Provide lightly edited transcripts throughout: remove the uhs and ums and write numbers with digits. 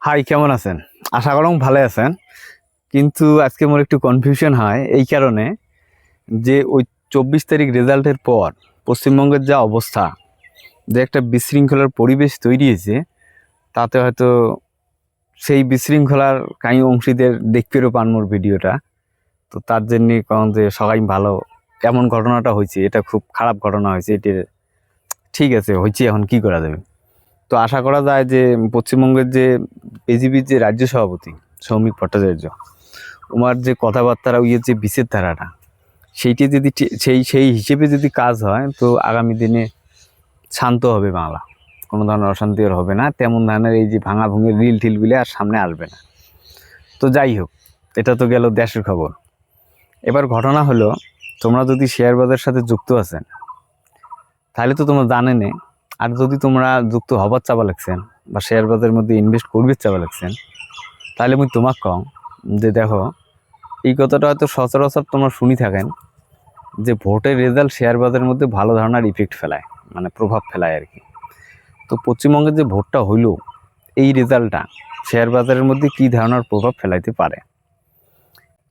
High, কেমন আছেন? আশা করুন ভালো আছেন। কিন্তু আজকে মোর একটু কনফিউশন হয় এই কারণে যে ওই 24 তারিখ রেজাল্টের পর পশ্চিমবঙ্গের যা অবস্থা, যে একটা বিশৃঙ্খলার পরিবেশ তৈরি হয়েছে, তাতে হয়তো সেই বিশৃঙ্খলার কাই অংশীদের দেখতেও পান মোর ভিডিওটা। তো তার জন্যে কারণ যে সবাই ভালো, এমন ঘটনাটা হয়েছে, এটা খুব খারাপ ঘটনা হয়েছে। এটা ঠিক আছে, হয়েছে, এখন কি করা যাবে? তো আশা করা যায় যে পশ্চিমবঙ্গের যে বিজেপির যে রাজ্য সভাপতি সৌমিক ভট্টাচার্য, ওনার যে কথাবার্তা ওই যে বিষের ধারাটা, সেইটি যদি সেই হিসেবে যদি কাজ হয়, তো আগামী দিনে শান্ত হবে বাংলা, কোনো ধরনের অশান্তি আর হবে না। তেমন ধরনের এই যে ভাঙা ভুঙের রিল টিলগুলি আর সামনে আসবে না। তো যাই হোক, এটা তো গেল দেশের খবর। এবার ঘটনা হলো, তোমরা যদি শেয়ার বাজারের সাথে যুক্ত আছেন, তাহলে তো তোমরা জানেনে। আর যদি তোমরা যুক্ত হবার চাবা লাগছেন বা শেয়ার বাজারের মধ্যে ইনভেস্ট করবে চাবা লাগছেন, তাহলে আমি তোমাকে কম যে দেখো, এই কথাটা হয়তো সচরাচর তোমরা শুনি থাকেন যে ভোটের রেজাল্ট শেয়ার বাজারের মধ্যে ভালো ধরনের ইফেক্ট ফেলায়, মানে প্রভাব ফেলায় আর কি। তো পশ্চিমবঙ্গের যে ভোটটা হইলো, এই রেজাল্টটা শেয়ার বাজারের মধ্যে কী ধরনের প্রভাব ফেলাইতে পারে?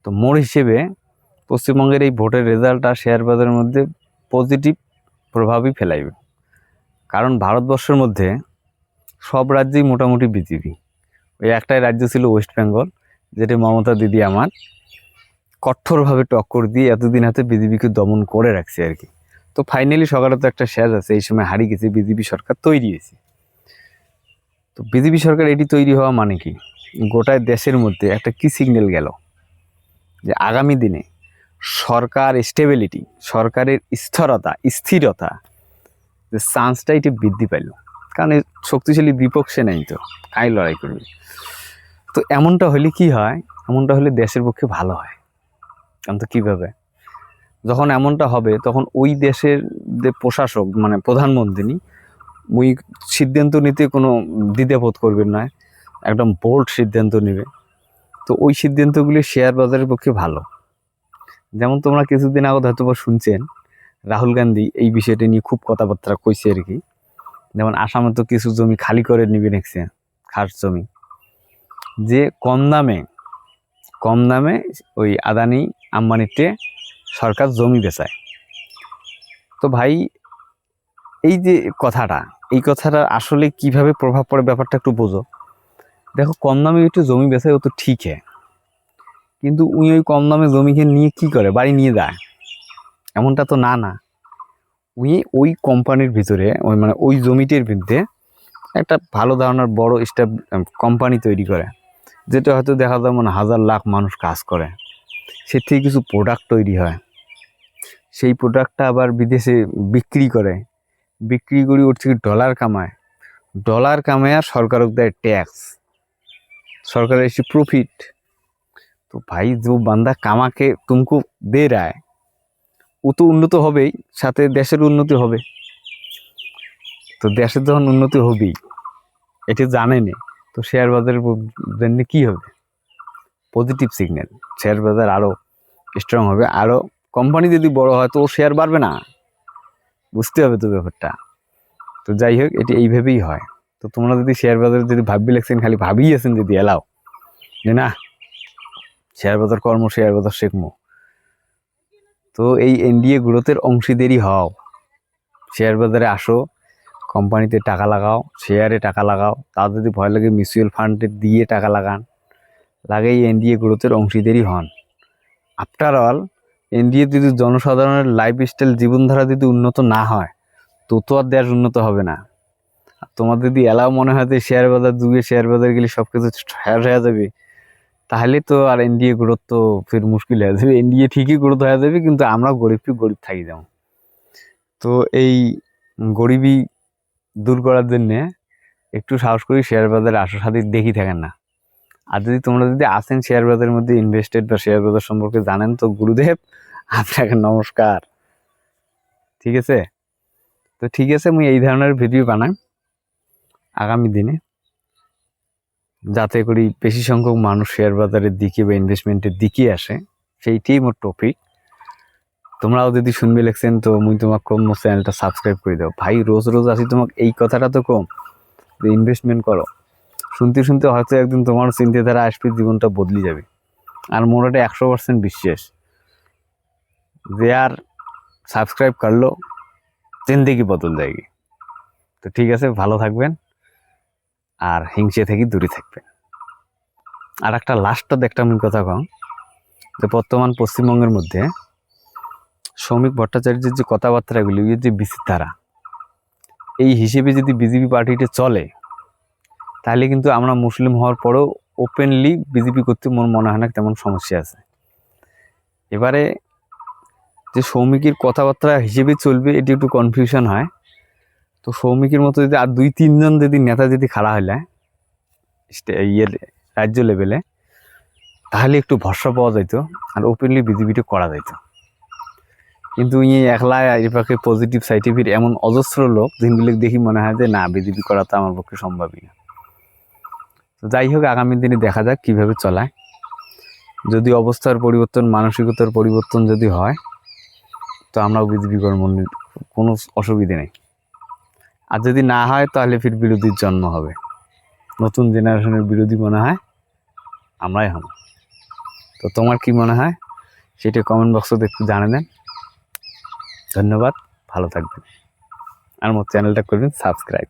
তো মোর হিসেবে পশ্চিমবঙ্গের এই ভোটের রেজাল্টটা শেয়ার বাজারের মধ্যে পজিটিভ প্রভাবই ফেলাইবে। কারণ ভারতবর্ষের মধ্যে সব রাজ্যেই মোটামুটি বিজেপি। ওই একটাই রাজ্য ছিল ওয়েস্ট বেঙ্গল, যেটি মমতা দিদি আমার কঠোরভাবে টক্কর দিয়ে এতদিন হাতে বিজেপিকে দমন করে রাখছে আর কি। তো ফাইনালি সরকারে তো একটা শেষ আছে, এই সময় হারিয়ে গেছে, বিজেপি সরকার তৈরি হয়েছে। তো বিজেপি সরকার এটি তৈরি হওয়া মানে কি, গোটায় দেশের মধ্যে একটা কি সিগন্যাল গেল যে আগামী দিনে সরকার স্টেবিলিটি, সরকারের স্থিরতা যে চান্সটা এটি বৃদ্ধি পাইল। কারণ এই শক্তিশালী বিপক্ষে নেই, তো কাই লড়াই করবে? তো এমনটা হলে কি হয়, এমনটা হলে দেশের পক্ষে ভালো হয়। কারণ তো কীভাবে, যখন এমনটা হবে তখন ওই দেশের যে প্রশাসক, মানে প্রধানমন্ত্রী, ওই সিদ্ধান্ত নিতে কোনো দ্বিধাবোধ করবেন না, একদম বোল্ড সিদ্ধান্ত নেবে। তো ওই সিদ্ধান্তগুলি শেয়ার বাজারের পক্ষে ভালো। যেমন তোমরা কিছুদিন আগে হয়তো শুনছেন, রাহুল গান্ধী এই বিষয়টা নিয়ে খুব কথাবার্তা কইছে আর কি। যেমন আসামে তো কিছু জমি খালি করে নিবে দেখছে, খাস জমি, যে কম দামে ওই আদানি আম্বানিতে সরকার জমি বেচায়। তো ভাই, এই যে এই কথাটা আসলে কিভাবে প্রভাব পড়ে ব্যাপারটা একটু বোঝো। দেখো, কম দামে একটু জমি বেচায়, ও তো ঠিক है, কিন্তু ওই কম দামে জমিকে নিয়ে কি করে, বাড়ি নিয়ে যায়? এমনটা তো না। ওই কোম্পানির ভিতরে, ওই মানে ওই জমিটির মধ্যে একটা ভালো ধরনের বড় কোম্পানি তৈরি করে, যেটা হয়তো দেখা যায় মানে হাজার লাখ মানুষ কাজ করে। সে থেকে কিছু প্রোডাক্ট তৈরি হয়, সেই প্রোডাক্টটা আবার বিদেশে বিক্রি করে ওর থেকে ডলার কামায় আর সরকারক দেয় ট্যাক্স, সরকারের এসে প্রফিট। তো ভাই, যে বান্দা কামাকে তুমকো দে রায়, ও তো উন্নত হবেই, সাথে দেশের উন্নতি হবে। তো দেশের যখন উন্নতি হবেই, এটা জানেনি, তো শেয়ার বাজারের জন্য কী হবে? পজিটিভ সিগন্যাল, শেয়ার বাজার আরও স্ট্রং হবে। আরও কোম্পানি যদি বড় হয়, তো ও শেয়ার বাড়বে না, বুঝতে হবে তো ব্যাপারটা। তো যাই হোক, এটি এইভাবেই হয়। তো তোমরা যদি শেয়ার বাজারে যদি ভাববি লাগছেন, খালি ভাবিই আছেন যদি এলাও যে না শেয়ার বাজার শেয়ার বাজার শেখমো, তো এই এনডিএ গ্রোথের অংশীদারই হও। শেয়ার বাজারে আসো, কোম্পানিতে টাকা লাগাও, শেয়ারে টাকা লাগাও। তার যদি ভয় লাগে মিউচুয়াল ফান্ডে দিয়ে টাকা লাগাই এনডিএ গ্রোথের অংশীদারই হন। আফটার অল, এনডিএ যদি জনসাধারণের লাইফস্টাইল, জীবনধারা যদি উন্নত না হয়, তো আর দেশ উন্নত হবে না। তোমার যদি এলাও মনে হয় যে শেয়ার বাজার যুগে শেয়ার বাজার গেলে সব কিছু শেয়ার হয়ে যাবে, তাহলে তো আর এনডিএ গ্রোথ তো ফির মুশকিল হয়ে যাবে। এনডিএ ঠিকই গ্রোথ হয়ে যাবে, কিন্তু আমরা গরিব থাকি যাবো। তো এই গরিবি দূর করার জন্যে একটু সাহস করি শেয়ার বাজারে আসো, সাথে দেখি থাকেন না। আর যদি তোমরা যদি আসেন শেয়ার বাজারের মধ্যে ইনভেস্টেড বা শেয়ার বাজার সম্পর্কে জানেন, তো গুরুদেব আপনাকে নমস্কার। ঠিক আছে? তো ঠিক আছে, আমি এই ধরনের ভিডিও বানাই আগামী দিনে, যাতে করি বেশি সংখ্যক মানুষ শেয়ার বাজারের দিকে বা ইনভেস্টমেন্টের দিকে আসে, সেইটাই মোর টপিক। তোমরাও যদি শুনবে লেখছেন, তো মুই তোমাকে কম মোর চ্যানেলটা সাবস্ক্রাইব করে দাও ভাই। রোজ আসি তোমাকে এই কথাটা তো কম যে ইনভেস্টমেন্ট করো, শুনতে শুনতে হয়তো একদিন তোমার চিন্তাধারা আসবে, জীবনটা বদলে যাবে। আর মোর এটা 100% বিশ্বাস যে আর সাবস্ক্রাইব করলো জিন্দেগি বদল যায়গি। তো ঠিক আছে, ভালো থাকবেন আর হিংসে থেকে দূরে থাকবেন। আর একটা লাস্টত একটা আমি কথা কম, যে বর্তমান পশ্চিমবঙ্গের মধ্যে শ্রমিক ভট্টাচার্যের যে কথাবার্তাগুলি, ওই যে বিচিত্রা, এই হিসেবে যদি বিজেপি পার্টিটা চলে, তাহলে কিন্তু আমরা মুসলিম হওয়ার পরেও ওপেনলি বিজেপি করতে মোর মনে হয় না তেমন সমস্যা আছে। এবারে যে সৌমিকের কথাবার্তা হিসেবে চলবে, এটি একটু কনফিউশন হয়। তো সৌমিকের মতো যদি আর 2-3 জন যদি নেতা যদি খাড়া হইলে ইয়ের রাজ্য লেভেলে, তাহলে একটু ভরসা পাওয়া যেত আর ওপেনলি বিজেপিটা করা যেত। কিন্তু ইয়ে একলা এর পক্ষে পজিটিভ সাইটিফিক এমন অজস্র লোক, যেগুলো দেখি মনে হয় যে না, বিজেপি করা তো আমার পক্ষে সম্ভবই না। তো যাই হোক, আগামী দিনে দেখা যাক কীভাবে চলায়। যদি অবস্থার পরিবর্তন, মানসিকতার পরিবর্তন যদি হয়, তো আমরাও বিজেপি করার মনে কোনো অসুবিধে নেই। আর যদি না হয়, তাহলে ফির বিরোধীর জন্ম হবে। নতুন জেনারেশনের বিরোধী মনে হয় আমরাই হব। তো তোমার কি মনে হয় সেটা কমেন্ট বক্সে একটু জানিয়ে দেন। ধন্যবাদ, ভালো থাকবেন। আর মোর চ্যানেলটা করবেন সাবস্ক্রাইব।